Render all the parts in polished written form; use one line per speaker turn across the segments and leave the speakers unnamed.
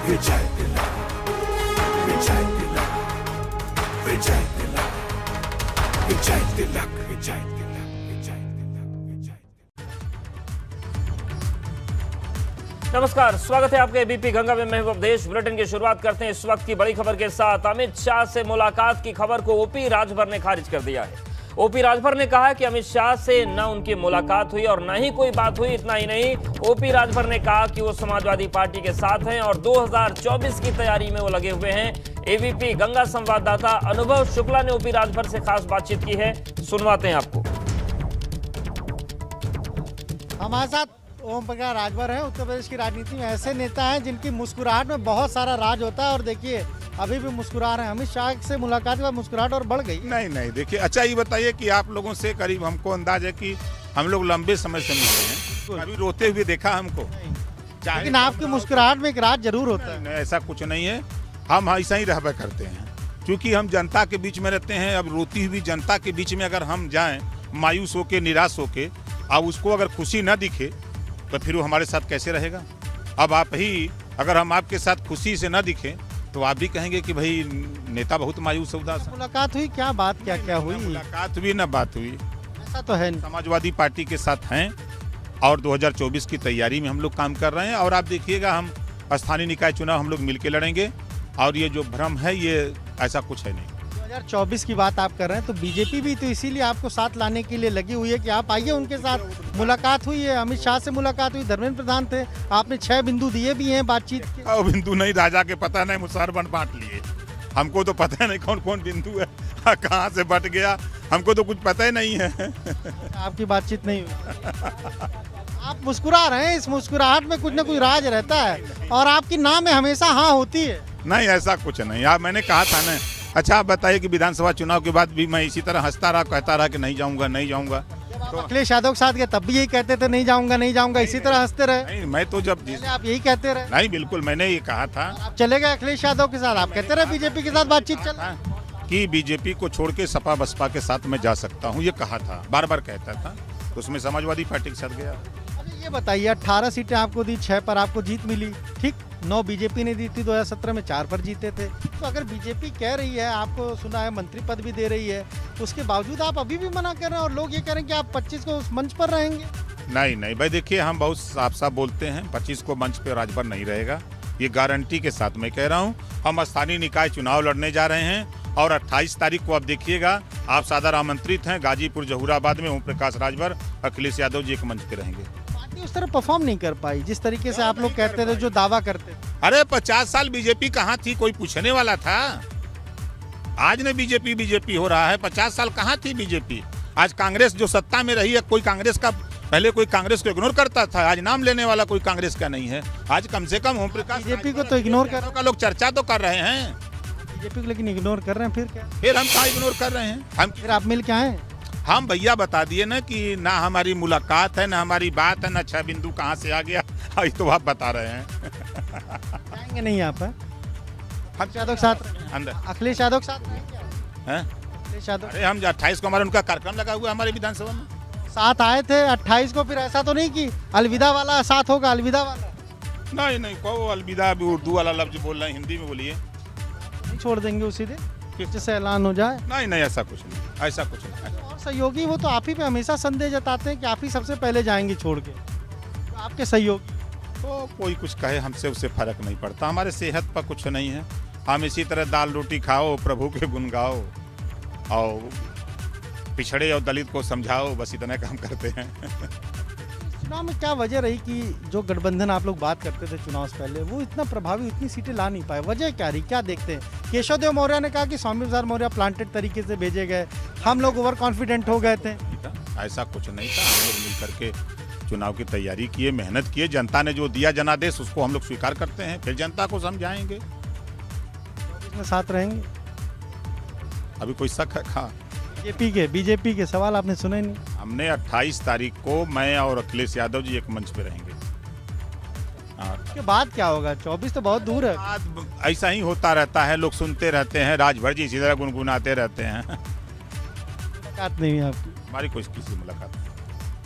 विजय तिलक, विजय तिलक, विजय तिलक, विजय तिलक, विजय तिलक, विजय तिलक, विजय तिलक।
नमस्कार, स्वागत है आपके एबीपी गंगा में। मैं उपदेश बुलेटिन की शुरुआत करते हैं इस वक्त की बड़ी खबर के साथ। अमित शाह से मुलाकात की खबर को ओपी राजभर ने खारिज कर दिया है। ओपी राजभर ने कहा कि अमित शाह से न उनकी मुलाकात हुई और न ही कोई बात हुई। इतना ही नहीं, ओपी राजभर ने कहा कि वो समाजवादी पार्टी के साथ हैं और 2024 की तैयारी में वो लगे हुए हैं। एबीपी गंगा संवाददाता अनुभव शुक्ला ने ओपी राजभर से खास बातचीत की है, सुनवाते हैं आपको।
हमारे साथ ओम प्रकाश राजभर है। उत्तर प्रदेश की राजनीति में ऐसे नेता हैं जिनकी मुस्कुराहट में बहुत सारा राज होता है और देखिए अभी भी मुस्कुरा रहे हैं। अमित शाह से मुलाकात के बाद मुस्कुराहट और बढ़ गई।
नहीं देखिए, अच्छा ये बताइए कि आप लोगों से करीब हमको अंदाज है कि हम लोग लंबे समय से मिल रहे हैं, अभी रोते हुए देखा हमको।
लेकिन आपकी मुस्कुराहट में एक राज जरूर होता है।
नहीं, ऐसा कुछ नहीं है, हम ऐसा ही रहबा करते हैं क्योंकि हम जनता के बीच में रहते हैं। अब रोती हुई जनता के बीच में अगर हम जाएं मायूस होके, निराश होके, अब उसको अगर खुशी न दिखे तो फिर वो हमारे साथ कैसे रहेगा। अब आप ही अगर हम आपके साथ खुशी से न दिखें तो आप भी कहेंगे कि भाई नेता बहुत मायूस उदास है।
मुलाकात हुई, क्या बात क्या हुई?
मुलाकात हुई ना बात हुई,
ऐसा तो है नहीं।
समाजवादी पार्टी के साथ हैं और 2024 की तैयारी में हम लोग काम कर रहे हैं। और आप देखिएगा, हम स्थानीय निकाय चुनाव हम लोग मिलकर लड़ेंगे और ये जो भ्रम है ये ऐसा कुछ है नहीं।
2024 की बात आप कर रहे हैं तो बीजेपी भी तो इसीलिए आपको साथ लाने के लिए लगी हुई है कि आप आइए उनके साथ। मुलाकात हुई है, अमित शाह से मुलाकात हुई, धर्मेंद्र प्रधान थे, आपने 6 बिंदु दिए भी हैं बातचीत के।
बिंदु नहीं, राजा के पता नहीं, मुसहर बन बांट लिए। हमको तो पता नहीं कौन कौन बिंदु है, कहाँ से बट गया, हमको तो कुछ पता ही नहीं है।
आपकी बातचीत नहीं हुई। आप मुस्कुरा रहे हैं, इस मुस्कुराहट में कुछ न कुछ राज रहता है और आपकी नाम में हमेशा हाँ होती है।
नहीं, ऐसा कुछ नहीं। आप मैंने कहा था ना। अच्छा आप बताइए कि विधानसभा चुनाव के बाद भी मैं इसी तरह हंसता रहा, कहता रहा कि नहीं जाऊंगा नहीं जाऊंगा।
तो अखिलेश यादव के साथ गए तब भी यही कहते थे नहीं जाऊंगा, इसी तरह हंसते रहे।
नहीं, मैं तो जब
आप यही कहते रहे।
नहीं, बिल्कुल मैंने ये कहा था।
आप चले गए अखिलेश यादव के साथ, आप कहते रहे बीजेपी के साथ बातचीत चल
कि बीजेपी को छोड़ के सपा बसपा के साथ मैं जा सकता हूँ, ये कहा था, बार बार कहता था। तो उसमें समाजवादी पार्टी के साथ गया।
ये बताइए, 18 सीटें आपको दी, 6 पर आपको जीत मिली, ठीक। 9 बीजेपी ने दी थी, 2017 में 4 पर जीते थे। तो अगर बीजेपी कह रही है, आपको सुना है मंत्री पद भी दे रही है, उसके बावजूद आप अभी भी मना कर रहे हैं और लोग ये कह रहे हैं कि आप 25 को उस मंच पर रहेंगे।
नहीं भाई, देखिए हम बहुत साफ साफ बोलते हैं, 25 को मंच पे राजभर नहीं रहेगा, ये गारंटी के साथ मैं कह रहा हूँ। हम स्थानीय निकाय चुनाव लड़ने जा रहे हैं और 28 तारीख को आप देखिएगा, आप सादर आमंत्रित हैं। गाजीपुर जहूराबाद में ओम प्रकाश राजभर, अखिलेश यादव जी एक मंच पे रहेंगे।
उस तरह परफॉर्म नहीं कर पाई जिस तरीके से आप लोग कहते थे, जो दावा करते थे।
अरे 50 साल बीजेपी कहाँ थी, कोई पूछने वाला था? आज ने बीजेपी हो रहा है, 50 साल कहाँ थी बीजेपी? आज कांग्रेस जो सत्ता में रही है, कोई कांग्रेस का, पहले कोई कांग्रेस को इग्नोर करता था, आज नाम लेने वाला कोई कांग्रेस का नहीं है। आज कम से कम ओम प्रकाश
बीजेपी को तो इग्नोर कर
का लोग चर्चा तो कर रहे हैं।
बीजेपी को लेकिन इग्नोर कर रहे हैं, फिर क्या?
फिर हम कहाँ इग्नोर कर रहे हैं? हम
फिर आप मिल के आए?
हम भैया बता दिए ना कि ना हमारी मुलाकात है, ना हमारी बात है, ना 6 बिंदु कहाँ से आ गया, ये तो आप बता रहे हैं।
जाएंगे नहीं आप?
हम
यादव के साथ
अंदर,
अखिलेश यादव के साथ
हैं?
अखिलेश यादव,
अरे हम 28 को हमारा उनका कार्यक्रम लगा हुआ है हमारे विधानसभा में।
साथ आए थे 28 को, फिर ऐसा तो नहीं कि अलविदा वाला साथ होगा? अलविदा वाला
नहीं, को अलविदा अभी उर्दू वाला लफ्ज बोल रहे हैं, हिंदी में बोलिए।
नहीं छोड़ देंगे उसी दिन जैसे ऐलान हो जाए?
नहीं, ऐसा कुछ नहीं, ऐसा कुछ नहीं।
और सहयोगी वो तो आप ही पे हमेशा संदेह जताते हैं कि आप ही सबसे पहले जाएंगे छोड़ के, तो आपके सहयोगी।
तो कोई कुछ कहे, हमसे उससे फर्क नहीं पड़ता, हमारे सेहत पर कुछ नहीं है। हम इसी तरह दाल रोटी खाओ, प्रभु के गुण गाओ और पिछड़े और दलित को समझाओ, बस इतना काम करते हैं।
चुनाव में क्या वजह रही कि जो गठबंधन आप लोग बात करते थे चुनाव से पहले, वो इतना प्रभावी, इतनी सीटें ला नहीं पाए? वजह क्या रही, क्या देखते हैं? केशव देव मौर्य ने कहा कि स्वामी प्रसाद मौर्य प्लांटेड तरीके से भेजे गए, हम लोग ओवर कॉन्फिडेंट हो गए थे।
ऐसा कुछ नहीं था, हम लोग मिल करके चुनाव की तैयारी किए, मेहनत किए, जनता ने जो दिया जनादेश उसको हम लोग स्वीकार करते हैं, फिर जनता को समझाएंगे।
इसमें साथ रहेंगे?
अभी कोई शक है? हाँ,
बीजेपी के सवाल आपने सुने नहीं?
हमने 28 तारीख को मैं और अखिलेश यादव जी एक मंच पे रहेंगे।
उसके बाद क्या होगा? 24 तो बहुत दूर है।
ऐसा ही होता रहता है, लोग सुनते रहते हैं, राजभर जी इसी तरह गुनगुनाते रहते हैं।
मुलाकात नहीं हुई आपकी?
हमारी कोई किसी मुलाकात नहीं।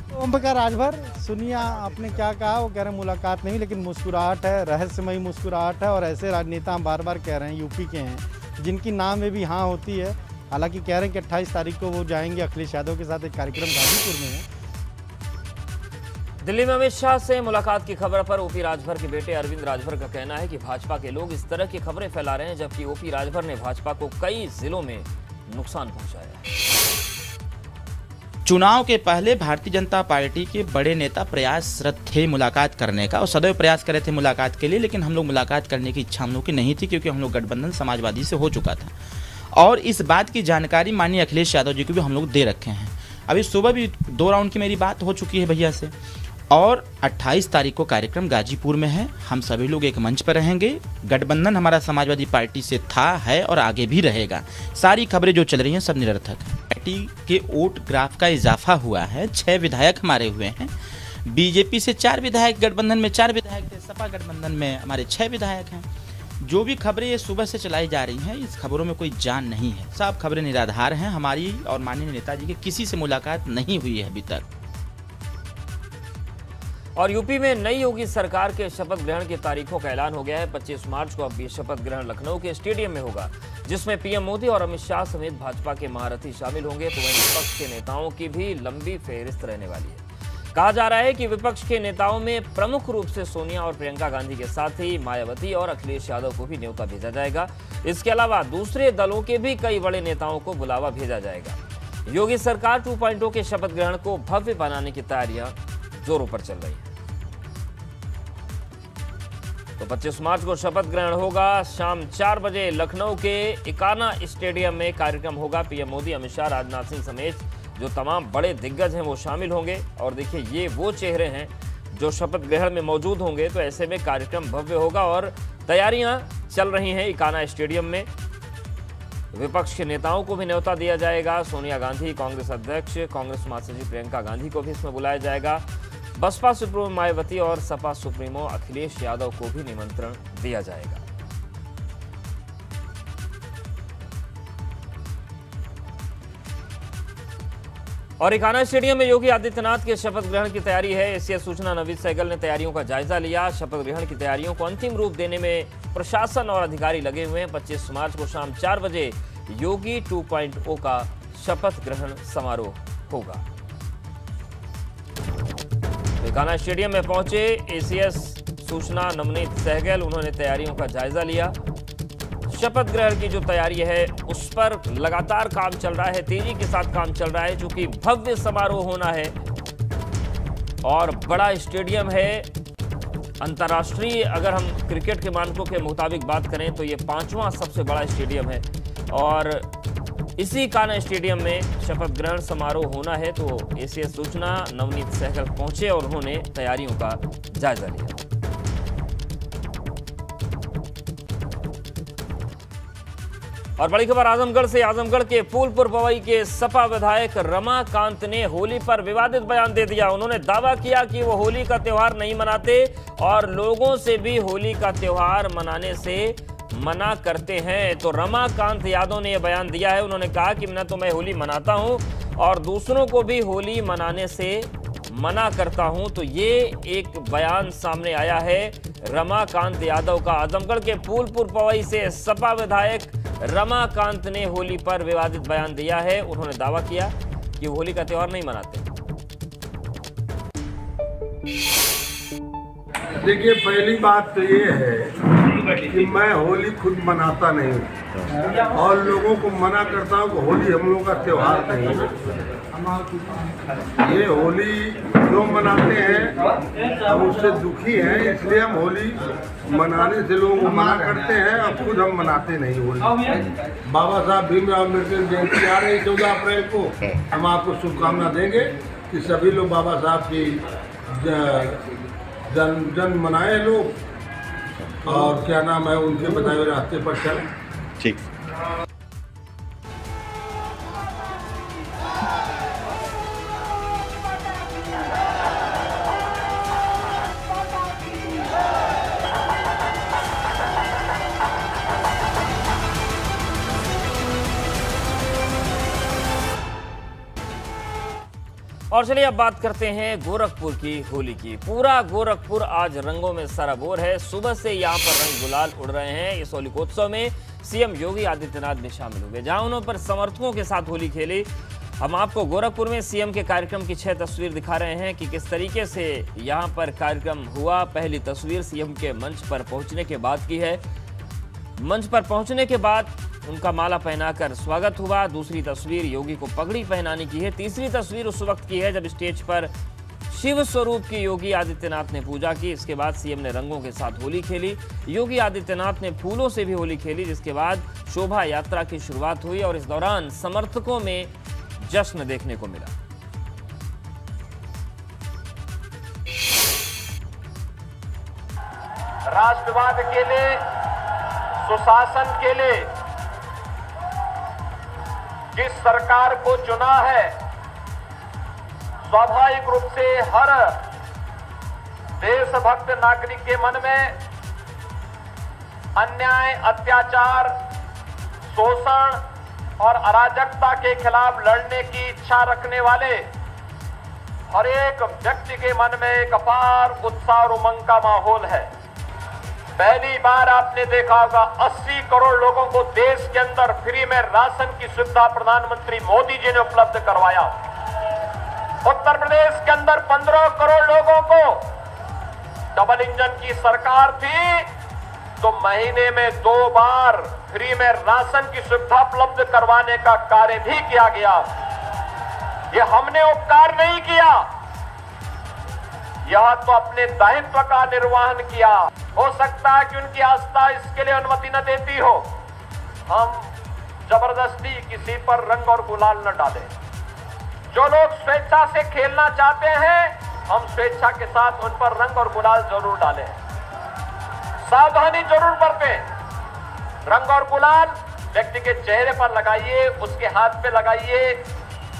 ओम प्रकाश राजभर सुनिए, आपने क्या कहा, वो कह रहे हैं मुलाकात नहीं, लेकिन मुस्कुराहट है, रहस्यमयी मुस्कुराहट है। और ऐसे राजनेता हम बार बार कह रहे हैं यूपी के हैं जिनकी नाम में भी हाँ होती है। हालांकि कह रहे हैं कि 28 तारीख को वो जाएंगे अखिलेश यादव के साथ, एक कार्यक्रम गाजीपुर में है।
दिल्ली में अमित शाह से मुलाकात की खबर पर ओपी राजभर के बेटे अरविंद राजभर का कहना है कि भाजपा के लोग इस तरह की खबरें फैला रहे हैं, जबकि ओपी राजभर ने भाजपा को कई जिलों में नुकसान पहुंचाया है।
चुनाव के पहले भारतीय जनता पार्टी के बड़े नेता प्रयासरत थे मुलाकात करने का और सदैव प्रयास कर रहे थे मुलाकात के लिए, लेकिन हम लोग मुलाकात करने की इच्छा हम लोग की नहीं थी, क्योंकि हम लोग गठबंधन समाजवादी से हो चुका था। और इस बात की जानकारी माननीय अखिलेश यादव जी को भी हम लोग दे रखे हैं। अभी सुबह भी 2 राउंड की मेरी बात हो चुकी है भैया से। और 28 तारीख को कार्यक्रम गाजीपुर में है। हम सभी लोग एक मंच पर रहेंगे। गठबंधन हमारा समाजवादी पार्टी से था, है और आगे भी रहेगा। सारी खबरें जो चल रही हैं सब निरर्थक है। पार्टी के वोट ग्राफ का इजाफा हुआ है। 6 विधायक हमारे हुए हैं। बीजेपी से 4 विधायक, गठबंधन में 4 विधायक थे, सपा गठबंधन में हमारे 6 विधायक हैं। जो भी खबरें ये सुबह से चलाई जा रही हैं, इस खबरों में कोई जान नहीं है। सब खबरें निराधार हैं। हमारी और माननीय नेताजी की किसी से मुलाकात नहीं हुई है अभी तक।
और यूपी में नई योगी सरकार के शपथ ग्रहण की तारीखों का ऐलान हो गया है। 25 मार्च को अब ये शपथ ग्रहण लखनऊ के स्टेडियम में होगा, जिसमें पीएम मोदी और अमित शाह समेत भाजपा के महारथी शामिल होंगे। तो वहीं विपक्ष के नेताओं की भी लंबी फेहरिस्त रहने वाली है। कहा जा रहा है कि विपक्ष के नेताओं में प्रमुख रूप से सोनिया और प्रियंका गांधी के साथ ही मायावती और अखिलेश यादव को भी न्योता भेजा जाएगा। इसके अलावा दूसरे दलों के भी कई बड़े नेताओं को बुलावा भेजा जाएगा। योगी सरकार 2.0 के शपथ ग्रहण को भव्य बनाने की तैयारियां जोरों पर चल रही है। तो 25 मार्च को शपथ ग्रहण होगा। शाम 4 बजे लखनऊ के इकाना स्टेडियम में कार्यक्रम होगा। पीएम मोदी, अमित शाह, राजनाथ सिंह समेत जो तमाम बड़े दिग्गज हैं वो शामिल होंगे। और देखिए, ये वो चेहरे हैं जो शपथ ग्रहण में मौजूद होंगे। तो ऐसे में कार्यक्रम भव्य होगा और तैयारियां चल रही हैं इकाना स्टेडियम में। विपक्ष के नेताओं को भी न्योता दिया जाएगा। सोनिया गांधी, कांग्रेस अध्यक्ष, कांग्रेस महासचिव प्रियंका गांधी को भी इसमें बुलाया जाएगा। बसपा सुप्रीमो मायावती और सपा सुप्रीमो अखिलेश यादव को भी निमंत्रण दिया जाएगा। और इकाना स्टेडियम में योगी आदित्यनाथ के शपथ ग्रहण की तैयारी है। एशिया सूचना नवीद सहगल ने तैयारियों का जायजा लिया। शपथ ग्रहण की तैयारियों को अंतिम रूप देने में प्रशासन और अधिकारी लगे हुए हैं। 25 मार्च को शाम 4 बजे योगी 2.0 का शपथ ग्रहण समारोह होगा। इकाना स्टेडियम में पहुंचे एसीएस सूचना नवनीत सहगल, उन्होंने तैयारियों का जायजा लिया। शपथ ग्रहण की जो तैयारी है उस पर लगातार काम चल रहा है, तेजी के साथ काम चल रहा है, चूंकि भव्य समारोह होना है और बड़ा स्टेडियम है। अंतर्राष्ट्रीय अगर हम क्रिकेट के मानकों के मुताबिक बात करें तो ये 5वां सबसे बड़ा स्टेडियम है और इसी काना स्टेडियम में शपथ ग्रहण समारोह होना है। तो एसीएस सूचना नवनीत सहगल पहुंचे और उन्होंने तैयारियों का जायजा लिया। और बड़ी खबर आजमगढ़ से। आजमगढ़ के फूलपुर पवई के सपा विधायक रमाकांत ने होली पर विवादित बयान दे दिया। उन्होंने दावा किया कि वो होली का त्योहार नहीं मनाते और लोगों से भी होली का त्योहार मनाने से मना करते हैं। तो रमाकांत यादव ने यह बयान दिया है। उन्होंने कहा कि न तो मैं होली मनाता हूं और दूसरों को भी होली मनाने से मना करता हूं। तो ये एक बयान सामने आया है रमाकांत यादव का। आजमगढ़ के फूलपुर पवई से सपा विधायक रमाकांत ने होली पर विवादित बयान दिया है। उन्होंने दावा किया कि होली का त्योहार नहीं मनाते।
देखिए, पहली बात तो ये है कि मैं होली खुद मनाता नहीं और लोगों को मना करता हूँ कि होली हम लोगों का त्योहार नहीं है। ये होली जो मनाते हैं हम उससे दुखी हैं, इसलिए हम होली मनाने से लोगों को मना करते हैं और खुद हम मनाते नहीं होली। बाबा साहब भीमराव अम्बेडकर जयंती आ रही 14 अप्रैल को। हम आपको शुभकामना देंगे कि सभी लोग बाबा साहब की जन्म मनाए लोग और क्या नाम है उनके बताए हुए रास्ते पर चलें।
ठीक।
और चलिए अब बात करते हैं गोरखपुर की होली की। पूरा गोरखपुर आज रंगों में सराबोर है। सुबह से यहाँ पर रंग गुलाल उड़ रहे हैं। इस होलिकोत्सव में सीएम योगी आदित्यनाथ भी शामिल हुए, जहां उन्होंने पर समर्थकों के साथ होली खेली। हम आपको गोरखपुर में सीएम के कार्यक्रम की 6 तस्वीर दिखा रहे हैं कि किस तरीके से यहाँ पर कार्यक्रम हुआ। पहली तस्वीर सीएम के मंच पर पहुंचने के बाद की है। मंच पर पहुंचने के बाद उनका माला पहनाकर स्वागत हुआ। दूसरी तस्वीर योगी को पगड़ी पहनाने की है। तीसरी तस्वीर उस वक्त की है जब स्टेज पर शिव स्वरूप की योगी आदित्यनाथ ने पूजा की। इसके बाद सीएम ने रंगों के साथ होली खेली। योगी आदित्यनाथ ने फूलों से भी होली खेली, जिसके बाद शोभा यात्रा की शुरुआत हुई और इस दौरान समर्थकों में जश्न देखने को मिला।
राष्ट्रवाद के लिए, सुशासन के लिए जिस सरकार को चुना है, स्वाभाविक रूप से हर देशभक्त नागरिक के मन में अन्याय, अत्याचार, शोषण और अराजकता के खिलाफ लड़ने की इच्छा रखने वाले हर एक व्यक्ति के मन में एक अपार उत्साह और उमंग का माहौल है। पहली बार आपने देखा होगा 80 करोड़ लोगों को देश के अंदर फ्री में राशन की सुविधा प्रधानमंत्री मोदी जी ने उपलब्ध करवाया। उत्तर प्रदेश के अंदर 15 करोड़ लोगों को डबल इंजन की सरकार थी, तो महीने में 2 बार फ्री में राशन की सुविधा उपलब्ध करवाने का कार्य भी किया गया। ये हमने उपकार नहीं किया, यह तो अपने दायित्व का निर्वहन किया। हो सकता है कि उनकी आस्था इसके लिए अनुमति न देती हो। हम जबरदस्ती किसी पर रंग और गुलाल न डालें। जो लोग स्वेच्छा से खेलना चाहते हैं, हम स्वेच्छा के साथ उन पर रंग और गुलाल जरूर डालें। सावधानी जरूर बरतें। रंग और गुलाल व्यक्ति के चेहरे पर लगाइए, उसके हाथ पे लगाइए,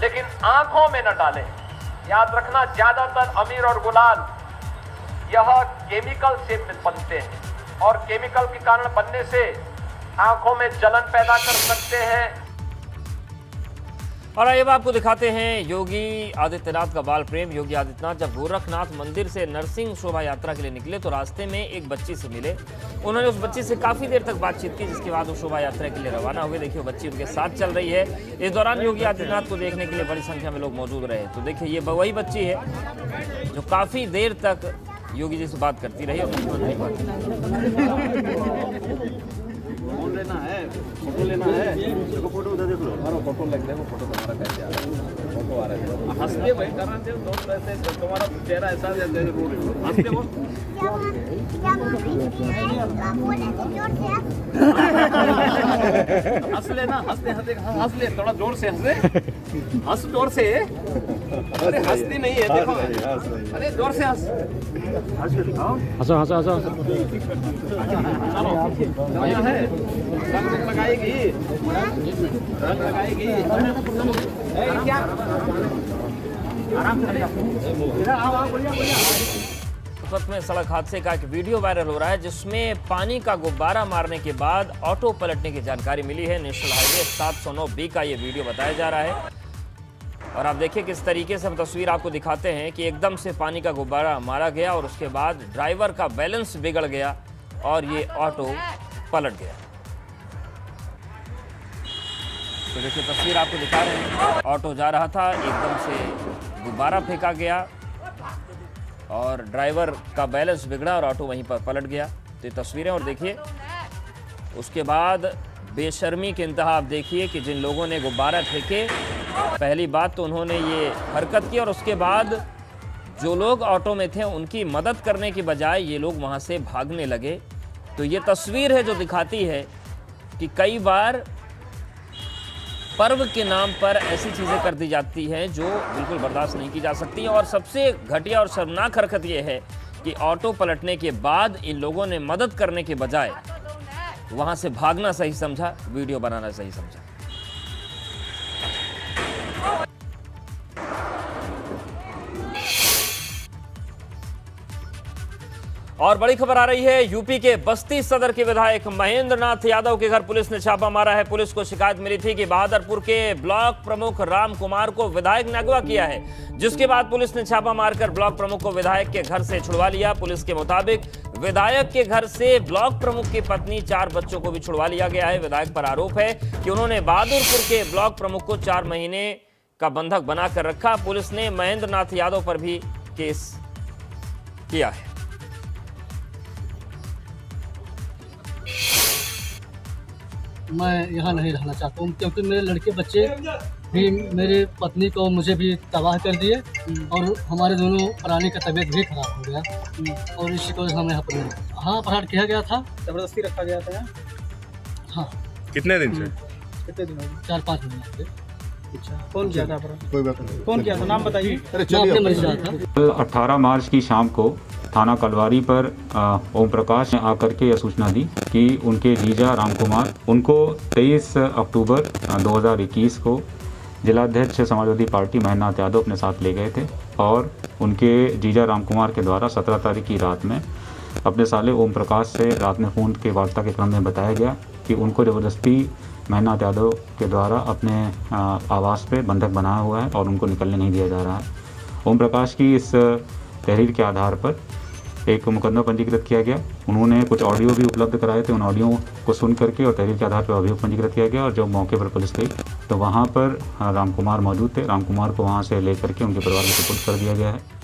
लेकिन आंखों में न डालें। याद रखना, ज्यादातर अबीर और गुलाल यह केमिकल से बनते हैं और केमिकल के कारण बनने से आंखों में जलन पैदा कर सकते हैं।
और अब आपको दिखाते हैं योगी आदित्यनाथ का बाल प्रेम। योगी आदित्यनाथ जब गोरखनाथ मंदिर से नरसिंह शोभा यात्रा के लिए निकले तो रास्ते में एक बच्ची से मिले। उन्होंने उस बच्ची से काफी देर तक बातचीत की, जिसके बाद वो शोभा यात्रा के लिए रवाना हुए। देखिए वो बच्ची उनके साथ चल रही है। इस दौरान योगी आदित्यनाथ को देखने के लिए बड़ी संख्या में लोग मौजूद रहे। तो देखिए ये वही बच्ची है जो काफी देर तक योगी जी से बात करती रही और मुख्यमंत्री
फोन लेना है, फोटो लेना है। देखो फोटो उधर देख लो। हमारा फोटो लग रहा है, फोटो तुम्हारा कैसे आ रहा है? फोटो आ रहा है। हंसते भाई करना चाहिए, दोस्त ऐसे तुम्हारा चेहरा ऐसा जैसे हंसते हो। हंस लेना, हंसते हंसते हंस ले, थोड़ा जोर से हंसे, हंस जोर से। अरे हंसती नहीं है, देखो, अरे जोर से हंस, हंसो हंसो हंसो। चलो है, रंग लगाएगी, रंग लगाएगी। क्या आराम से आओ,
वक्त में सड़क हादसे का एक वीडियो वायरल हो रहा है, जिसमें पानी का गुब्बारा मारने के बाद ऑटो पलटने की जानकारी मिली है। नेशनल हाईवे 709B का ये वीडियो बताया जा रहा है। और आप देखिए किस तरीके से हम तस्वीर आपको दिखाते हैं कि एकदम से पानी का गुब्बारा मारा गया और उसके बाद ड्राइवर का बैलेंस बिगड़ गया और ये ऑटो पलट गया। तो देखिए तस्वीर आपको दिखा रहे हैं, ऑटो जा रहा था, एकदम से गुब्बारा फेंका गया और ड्राइवर का बैलेंस बिगड़ा और ऑटो वहीं पर पलट गया। तो ये तस्वीरें, और देखिए उसके बाद बेशर्मी के इंतहा आप देखिए कि जिन लोगों ने गुब्बारा फेंके, पहली बात तो उन्होंने ये हरकत की और उसके बाद जो लोग ऑटो में थे उनकी मदद करने की बजाय ये लोग वहाँ से भागने लगे। तो ये तस्वीर है जो दिखाती है कि कई बार पर्व के नाम पर ऐसी चीज़ें कर दी जाती हैं जो बिल्कुल बर्दाश्त नहीं की जा सकती। और सबसे घटिया और शर्मनाक हरकत यह है कि ऑटो पलटने के बाद इन लोगों ने मदद करने के बजाय वहां से भागना सही समझा, वीडियो बनाना सही समझा। और बड़ी खबर आ रही है, यूपी के बस्ती सदर के विधायक महेंद्र नाथ यादव के घर पुलिस ने छापा मारा है। पुलिस को शिकायत मिली थी कि बहादुरपुर के ब्लॉक प्रमुख राम कुमार को विधायक ने अगवा किया है, जिसके बाद पुलिस ने छापा मारकर ब्लॉक प्रमुख को विधायक के घर से छुड़वा लिया। पुलिस के मुताबिक विधायक के घर से ब्लॉक प्रमुख की पत्नी 4 बच्चों को भी छुड़वा लिया गया है। विधायक पर आरोप है कि उन्होंने बहादुरपुर के ब्लॉक प्रमुख को 4 महीने का बंधक बनाकर रखा। पुलिस ने महेंद्र नाथ यादव पर भी केस किया है।
मैं यहाँ नहीं रहना चाहता हूँ क्योंकि मेरे लड़के बच्चे भी मेरे पत्नी को मुझे भी तबाह कर दिए और हमारे दोनों प्राणी का तबीयत भी खराब हो गया और इसी को हम यहाँ पर हाँ अपहरण किया गया था,
जबरदस्ती रखा गया था यहाँ।
हाँ।
कितने दिन से?
कितने दिन?
4-5 महीने से।
अच्छा, कौन किया था अपहरण?
कोई बात नहीं।
कौन किया था, नाम बताइए।
अपने मरीज था।
18 मार्च की शाम को थाना कलवारी पर ओम प्रकाश ने आकर के यह सूचना दी कि उनके जीजा राम कुमार उनको 23 अक्टूबर 2021 को जिलाध्यक्ष समाजवादी पार्टी महेंद्र नाथ यादव अपने साथ ले गए थे और उनके जीजा राम कुमार के द्वारा 17 तारीख की रात में अपने साले ओम प्रकाश से रात में फ़ोन के वार्ता के क्रम में बताया गया कि उनको ज़बरदस्ती महेंद्र नाथ यादव के द्वारा अपने आवास पे बंधक बनाया हुआ है और उनको निकलने नहीं दिया जा रहा है। ओम प्रकाश की इस तहरीर के आधार पर एक मुकदमा पंजीकृत किया गया। उन्होंने कुछ ऑडियो भी उपलब्ध कराए थे, उन ऑडियो को सुन करके और तहरीर के आधार पर अभियोग पंजीकृत किया गया और जब मौके पर पुलिस गई तो वहाँ पर राम कुमार मौजूद थे। राम कुमार को वहाँ से लेकर के उनके परिवार को सुपुर्द कर दिया गया है।